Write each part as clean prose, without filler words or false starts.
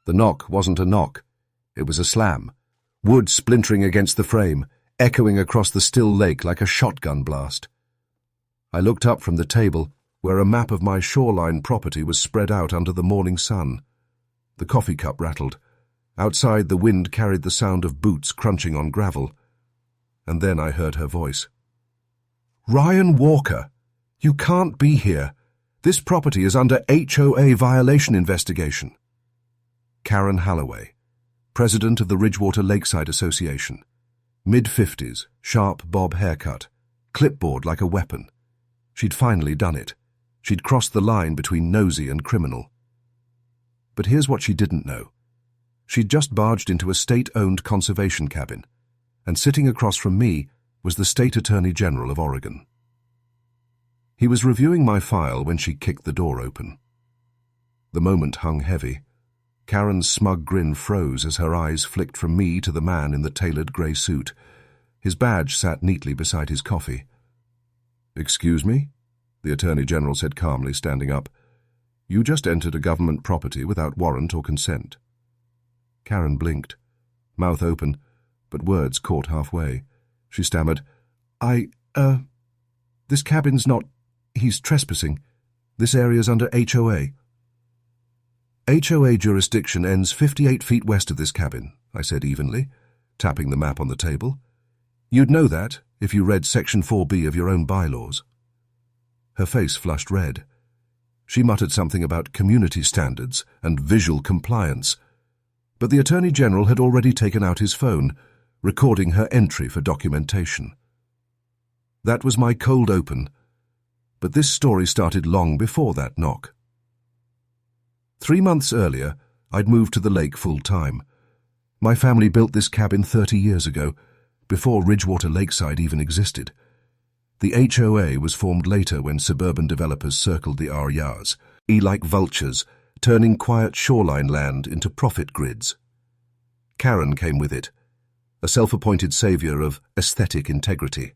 The knock wasn't a knock. It was a slam, wood splintering against the frame, echoing across the still lake like a shotgun blast. I looked up from the table, where a map of my shoreline property was spread out under the morning sun. The coffee cup rattled. Outside, the wind carried the sound of boots crunching on gravel. And then I heard her voice. "Ryan Walker, you can't be here. This property is under HOA violation investigation." Karen Halloway, president of the Ridgewater Lakeside Association. Mid-50s, sharp bob haircut, clipboard like a weapon. She'd finally done it. She'd crossed the line between nosy and criminal. But here's what she didn't know. She'd just barged into a state-owned conservation cabin, and sitting across from me was the State Attorney General of Oregon. He was reviewing my file when she kicked the door open. The moment hung heavy. Karen's smug grin froze as her eyes flicked from me to the man in the tailored grey suit. His badge sat neatly beside his coffee. "Excuse me?" the Attorney General said calmly, standing up. "You just entered a government property without warrant or consent." Karen blinked, mouth open, but words caught halfway. She stammered, This cabin's not... He's trespassing. This area's under HOA." "HOA jurisdiction ends 58 feet west of this cabin," I said evenly, tapping the map on the table. "You'd know that if you read Section 4B of your own bylaws." Her face flushed red. She muttered something about community standards and visual compliance, but the Attorney General had already taken out his phone, recording her entry for documentation. That was my cold open, but this story started long before that knock. 3 months earlier, I'd moved to the lake full-time. My family built this cabin 30 years ago, before Ridgewater Lakeside even existed. The HOA was formed later when suburban developers circled the areas, like vultures, turning quiet shoreline land into profit grids. Karen came with it, a self-appointed savior of aesthetic integrity.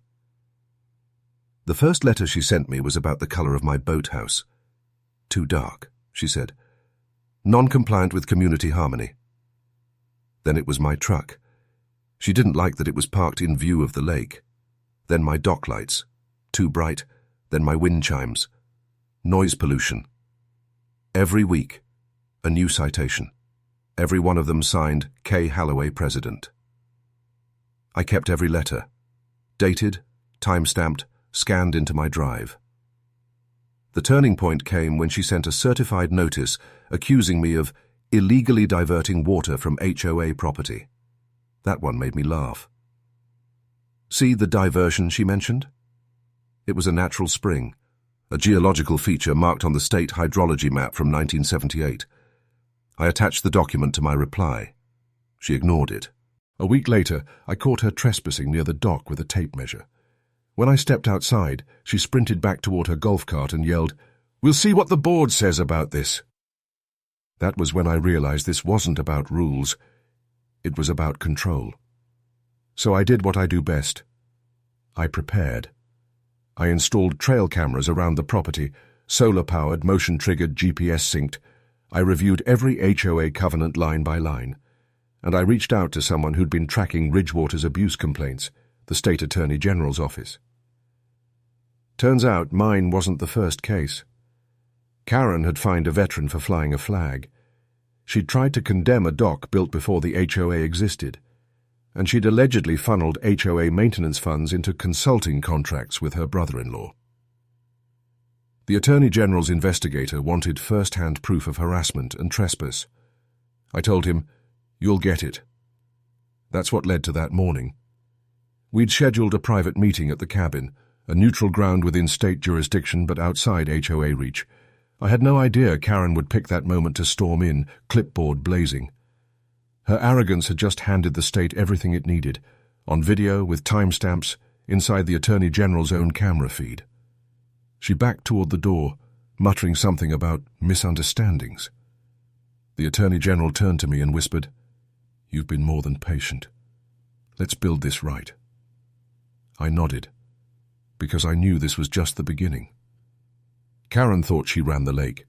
The first letter she sent me was about the color of my boathouse. "Too dark," she said. "Non-compliant with community harmony." Then it was my truck. She didn't like that it was parked in view of the lake. Then my dock lights. Too bright. Then my wind chimes. Noise pollution. Every week, a new citation. Every one of them signed K. Halloway, President. I kept every letter. Dated, time-stamped, scanned into my drive. The turning point came when she sent a certified notice accusing me of illegally diverting water from HOA property. That one made me laugh. See the diversion she mentioned? It was a natural spring, a geological feature marked on the state hydrology map from 1978. I attached the document to my reply. She ignored it. A week later, I caught her trespassing near the dock with a tape measure. When I stepped outside, she sprinted back toward her golf cart and yelled, "We'll see what the board says about this." That was when I realized this wasn't about rules. It was about control. So I did what I do best. I prepared. I installed trail cameras around the property, solar-powered, motion-triggered, GPS-synced. I reviewed every HOA covenant line by line. And I reached out to someone who'd been tracking Ridgewater's abuse complaints, the State Attorney General's office. Turns out mine wasn't the first case. Karen had fined a veteran for flying a flag. She'd tried to condemn a dock built before the HOA existed, and she'd allegedly funneled HOA maintenance funds into consulting contracts with her brother-in-law. The Attorney General's investigator wanted first-hand proof of harassment and trespass. I told him, "You'll get it." That's what led to that morning. We'd scheduled a private meeting at the cabin, a neutral ground within state jurisdiction but outside HOA reach. I had no idea Karen would pick that moment to storm in, clipboard blazing. Her arrogance had just handed the state everything it needed, on video with timestamps, inside the Attorney General's own camera feed. She backed toward the door, muttering something about misunderstandings. The Attorney General turned to me and whispered, "You've been more than patient. Let's build this right." I nodded, because I knew this was just the beginning. Karen thought she ran the lake.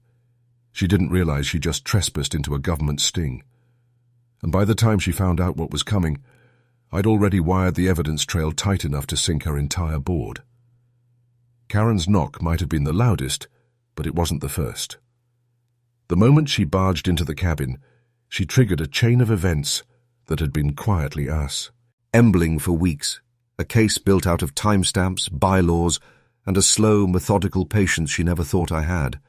She didn't realize she just trespassed into a government sting. and by the time she found out what was coming, I'd already wired the evidence trail tight enough to sink her entire board. Karen's knock might have been the loudest, but it wasn't the first. The moment she barged into the cabin, she triggered a chain of events that had been quietly us. Embling for weeks, a case built out of timestamps, bylaws, and a slow, methodical patience she never thought I had.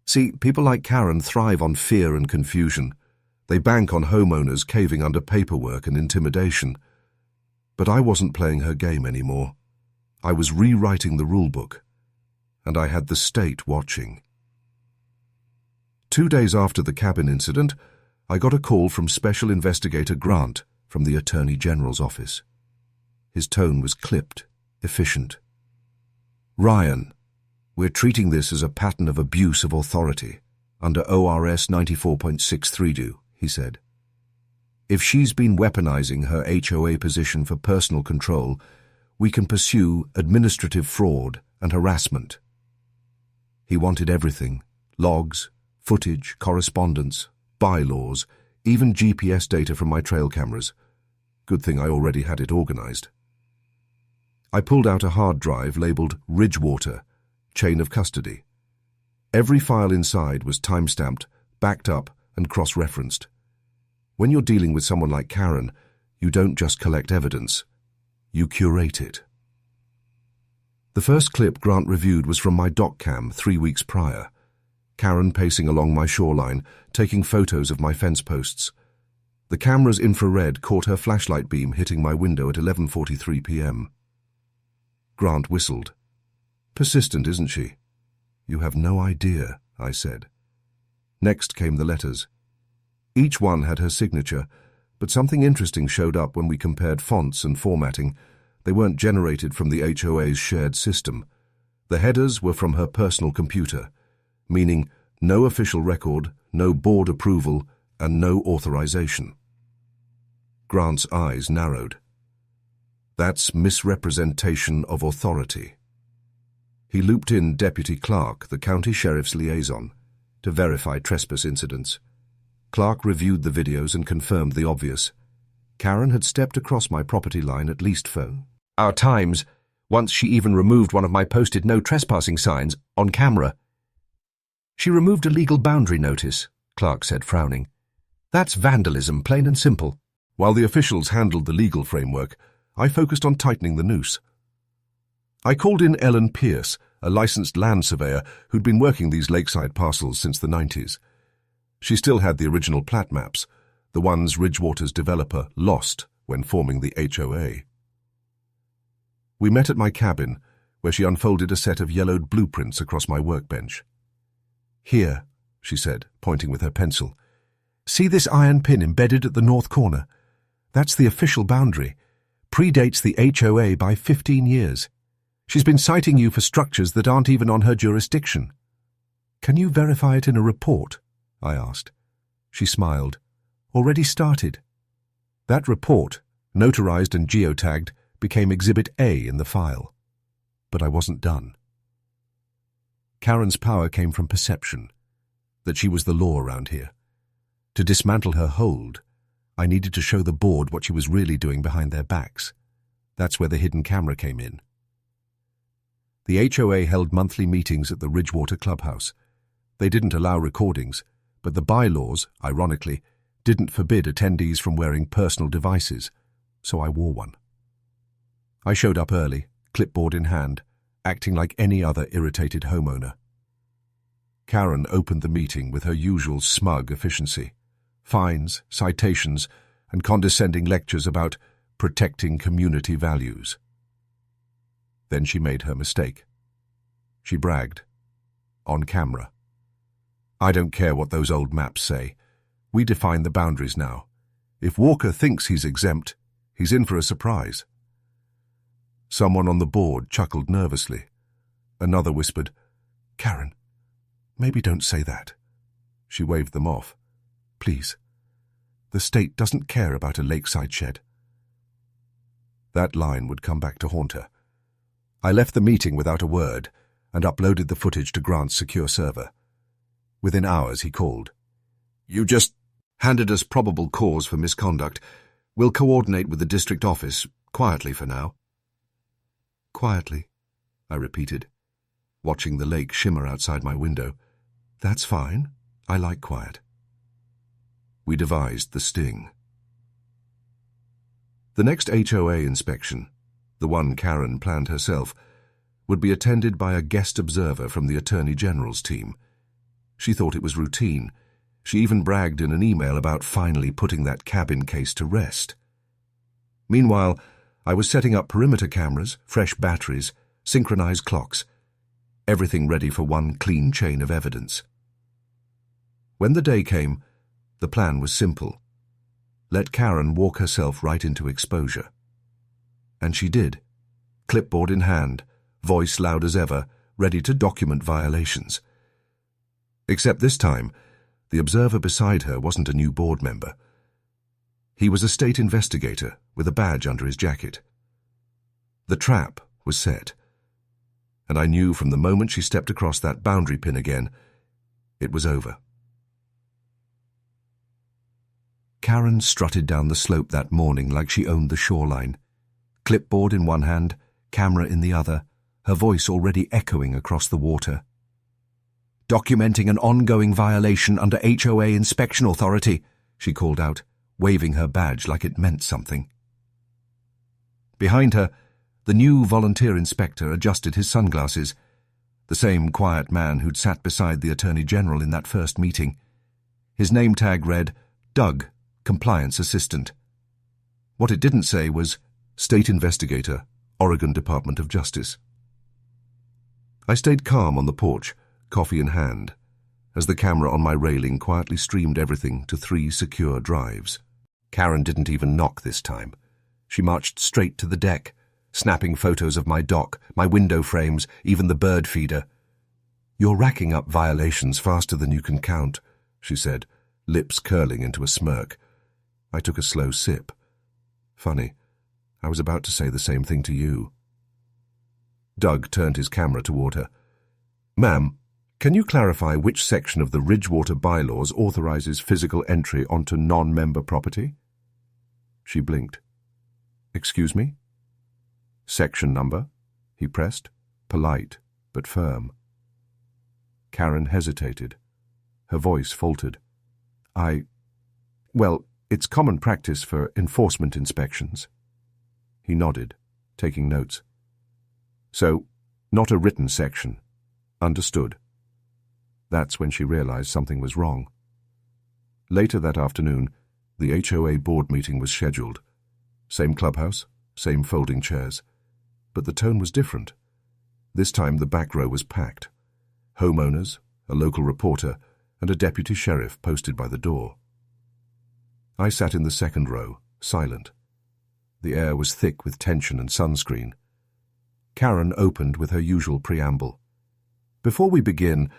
See, people like Karen thrive on fear and confusion. They bank on homeowners caving under paperwork and intimidation. But I wasn't playing her game anymore. I was rewriting the rulebook, and I had the state watching. 2 days after the cabin incident, I got a call from Special Investigator Grant from the Attorney General's office. His tone was clipped, efficient. "Ryan, we're treating this as a pattern of abuse of authority under ORS 94.63, he said. If she's been weaponizing her HOA position for personal control, we can pursue administrative fraud and harassment." He wanted everything: logs, footage, correspondence, bylaws, even GPS data from my trail cameras. Good thing I already had it organized. I pulled out a hard drive labeled Ridgewater, Chain of Custody. Every file inside was time-stamped, backed up, and cross-referenced. When you're dealing with someone like Karen, you don't just collect evidence, you curate it. The first clip Grant reviewed was from my dock cam 3 weeks prior. Karen pacing along my shoreline, taking photos of my fence posts. The camera's infrared caught her flashlight beam hitting my window at 11:43 p.m. Grant whistled. "Persistent, isn't she?" "You have no idea," I said. Next came the letters. Each one had her signature, but something interesting showed up when we compared fonts and formatting. They weren't generated from the HOA's shared system. The headers were from her personal computer, meaning no official record, no board approval, and no authorization. Grant's eyes narrowed. "That's misrepresentation of authority." He looped in Deputy Clark, the county sheriff's liaison, to verify trespass incidents. Clark reviewed the videos and confirmed the obvious. Karen had stepped across my property line at least for our times. Once she even removed one of my posted no trespassing signs on camera. "She removed a legal boundary notice," Clark said, frowning. "That's vandalism, plain and simple." While the officials handled the legal framework, I focused on tightening the noose. I called in Ellen Pierce, a licensed land surveyor who'd been working these lakeside parcels since the 90s. She still had the original plat maps, the ones Ridgewater's developer lost when forming the HOA. We met at my cabin, where she unfolded a set of yellowed blueprints across my workbench. "Here," she said, pointing with her pencil. "See this iron pin embedded at the north corner? That's the official boundary. Predates the HOA by 15 years. She's been citing you for structures that aren't even on her jurisdiction." "Can you verify it in a report?" I asked. She smiled. "Already started." That report, notarized and geotagged, became Exhibit A in the file. But I wasn't done. Karen's power came from perception, that she was the law around here. To dismantle her hold, I needed to show the board what she was really doing behind their backs. That's where the hidden camera came in. The HOA held monthly meetings at the Ridgewater clubhouse. They didn't allow recordings, but the bylaws, ironically, didn't forbid attendees from wearing personal devices, so I wore one. I showed up early, clipboard in hand, acting like any other irritated homeowner. Karen opened the meeting with her usual smug efficiency. Fines, citations, and condescending lectures about protecting community values. Then she made her mistake. She bragged. On camera. "I don't care what those old maps say. We define the boundaries now. If Walker thinks he's exempt, he's in for a surprise." Someone on the board chuckled nervously. Another whispered, "Karen, maybe don't say that." She waved them off. "Please. The state doesn't care about a lakeside shed." That line would come back to haunt her. I left the meeting without a word and uploaded the footage to Grant's secure server. Within hours, he called. "You just handed us probable cause for misconduct. We'll coordinate with the district office, quietly for now." "Quietly," I repeated, watching the lake shimmer outside my window. "That's fine. I like quiet." We devised the sting. The next HOA inspection, the one Karen planned herself, would be attended by a guest observer from the Attorney General's team. She thought it was routine. She even bragged in an email about finally putting that cabin case to rest. Meanwhile, I was setting up perimeter cameras, fresh batteries, synchronized clocks, everything ready for one clean chain of evidence. When the day came, the plan was simple. Let Karen walk herself right into exposure. And she did, clipboard in hand, voice loud as ever, ready to document violations. Except this time, the observer beside her wasn't a new board member. He was a state investigator with a badge under his jacket. The trap was set, and I knew from the moment she stepped across that boundary pin again, it was over. Karen strutted down the slope that morning like she owned the shoreline, clipboard in one hand, camera in the other, her voice already echoing across the water. "Documenting an ongoing violation under HOA inspection authority," she called out, waving her badge like it meant something. Behind her, the new volunteer inspector adjusted his sunglasses, the same quiet man who'd sat beside the Attorney General in that first meeting. His name tag read, Doug, Compliance Assistant. What it didn't say was, State Investigator, Oregon Department of Justice. I stayed calm on the porch, coffee in hand, as the camera on my railing quietly streamed everything to 3 secure drives. Karen didn't even knock this time. She marched straight to the deck, snapping photos of my dock, my window frames, even the bird feeder. "You're racking up violations faster than you can count," she said, lips curling into a smirk. I took a slow sip. Funny, I was about to say the same thing to you. Doug turned his camera toward her. "Ma'am, can you clarify which section of the Ridgewater bylaws authorizes physical entry onto non-member property?" She blinked. "Excuse me?" "Section number," he pressed, polite but firm. Karen hesitated. Her voice faltered. Well, it's common practice for enforcement inspections." He nodded, taking notes. "So, not a written section. Understood." That's when she realized something was wrong. Later that afternoon, the HOA board meeting was scheduled. Same clubhouse, same folding chairs. But the tone was different. This time the back row was packed. Homeowners, a local reporter, and a deputy sheriff posted by the door. I sat in the second row, silent. The air was thick with tension and sunscreen. Karen opened with her usual preamble. "Before we begin,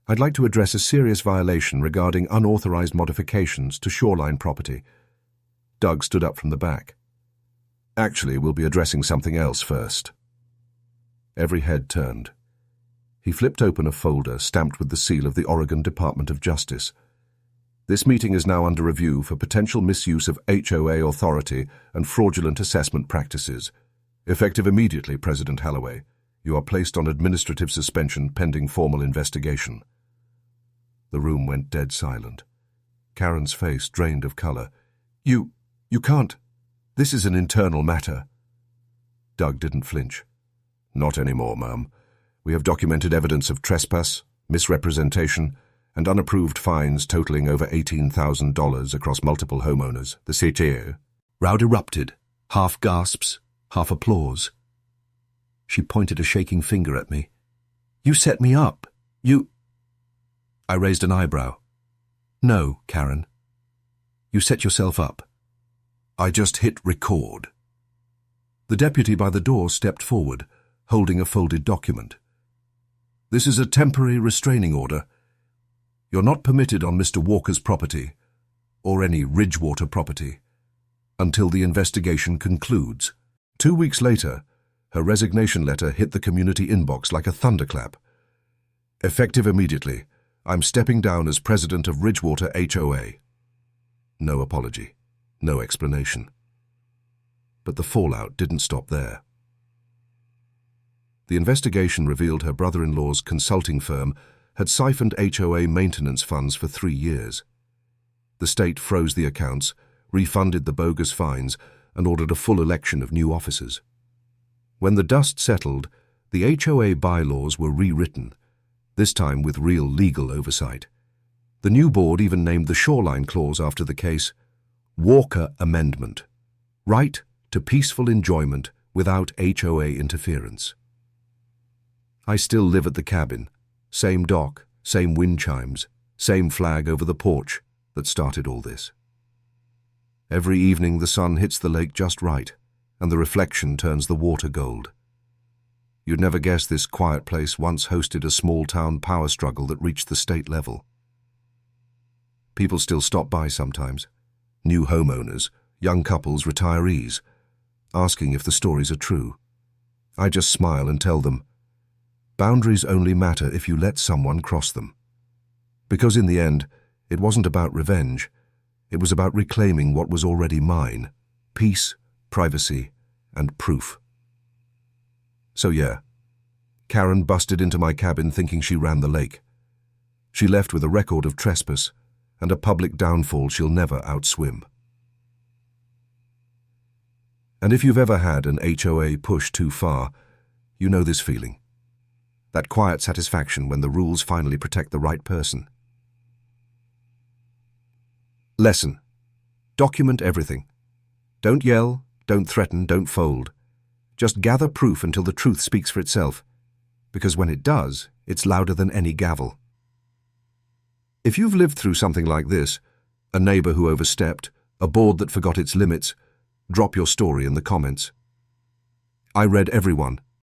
I'd like to address a serious violation regarding unauthorized modifications to shoreline property." Doug stood up from the back. "Actually, we'll be addressing something else first." Every head turned. He flipped open a folder stamped with the seal of the Oregon Department of Justice. "This meeting is now under review for potential misuse of HOA authority and fraudulent assessment practices. Effective immediately, President Holloway. You are placed on administrative suspension pending formal investigation." The room went dead silent. Karen's face drained of color. You can't. This is an internal matter." Doug didn't flinch. "Not anymore, ma'am. We have documented evidence of trespass, misrepresentation, and unapproved fines totaling over $18,000 across multiple homeowners, the citation." Roud erupted, half gasps, half applause. She pointed a shaking finger at me. "You set me up. I raised an eyebrow. "No, Karen. You set yourself up. I just hit record." The deputy by the door stepped forward, holding a folded document. "This is a temporary restraining order. You're not permitted on Mr. Walker's property, or any Ridgewater property, until the investigation concludes." 2 weeks later, her resignation letter hit the community inbox like a thunderclap. "Effective immediately, I'm stepping down as president of Ridgewater HOA." No apology, no explanation. But the fallout didn't stop there. The investigation revealed her brother-in-law's consulting firm had siphoned HOA maintenance funds for 3 years. The state froze the accounts, refunded the bogus fines, and ordered a full election of new officers. When the dust settled, the HOA bylaws were rewritten, this time with real legal oversight. The new board even named the shoreline clause after the case Walker Amendment, right to peaceful enjoyment without HOA interference. I still live at the cabin, same dock, same wind chimes, same flag over the porch that started all this. Every evening the sun hits the lake just right, and the reflection turns the water gold. You'd never guess this quiet place once hosted a small-town power struggle that reached the state level. People still stop by sometimes, new homeowners, young couples, retirees, asking if the stories are true. I just smile and tell them, boundaries only matter if you let someone cross them. Because in the end, it wasn't about revenge. It was about reclaiming what was already mine: peace, privacy, and proof. So yeah, Karen busted into my cabin thinking she ran the lake. She left with a record of trespass and a public downfall she'll never outswim. And if you've ever had an HOA push too far, you know this feeling. That quiet satisfaction when the rules finally protect the right person. Lesson: document everything. Don't yell, don't threaten, don't fold. Just gather proof until the truth speaks for itself, because when it does, it's louder than any gavel. If you've lived through something like this, a neighbor who overstepped, a board that forgot its limits, drop your story in the comments. I read everyone,